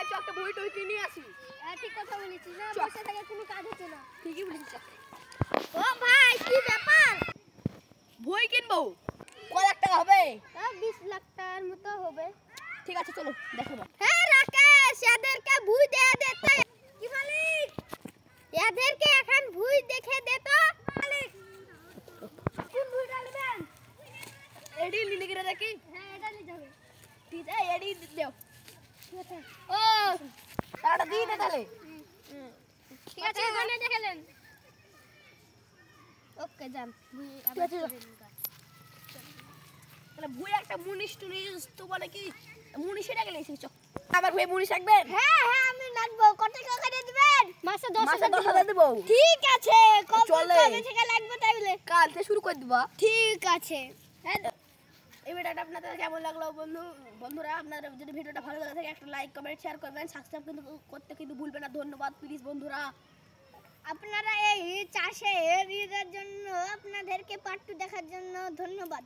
চ একটা বই টই কিনে আসি। ঠিক কথা বলেছিস না, বসে থেকে কোনো কাজ হচ্ছে না। ঠিকই বলেছিস। ও ভাই কি ব্যাপার? বই কিনবো। কত লাখ টাকা হবে? 20 লাখ টাকার মতো হবে। ঠিক আছে চলো দেখাবো। হ্যাঁ রাকেশ, এদেরকে বই দিয়ে দে তো। কি মালিক? এদেরকে এখন বই দেখে দে তো। মালিক কোন বইটা নেবেন? এডি নিলে গিয়ে দেখি। হ্যাঁ এটা নিতে হবে। ঠিক আছে এডি দাও। ঠিক আছে। ও টাকাটা দিয়ে দে তাহলে। ঠিক আছে এখানে দেখালেন। ওকে যান। বই ঠিক আছে, তাহলে বই একটা মুনিশ টুনিশ তো বলে কি মুনিশ টাকা লেছি চ। আবার বই মুনিশ রাখবেন? হ্যাঁ হ্যাঁ আমি লাগবো। কত টাকা করে দিবেন? মাসে 10,000 দেব। ঠিক আছে। চলে। কবে থেকে লাগবে তাইলে? কাল থেকে শুরু করে দিবা। ঠিক আছে। হ্যাঁ এই ভিডিওটা আপনাদের কেমন লাগলো বন্ধুরা আপনারা যদি ভিডিওটা ভালো লাগে থাকে একটা লাইক কমেন্ট শেয়ার করবেন, সাবস্ক্রাইব কিন্তু করতে কিন্তু ভুলবেন না। ধন্যবাদ প্লিজ বন্ধুরা। আপনারা এই চাষের জন্য আপনাদেরকে পার্ট 2 দেখার জন্য ধন্যবাদ।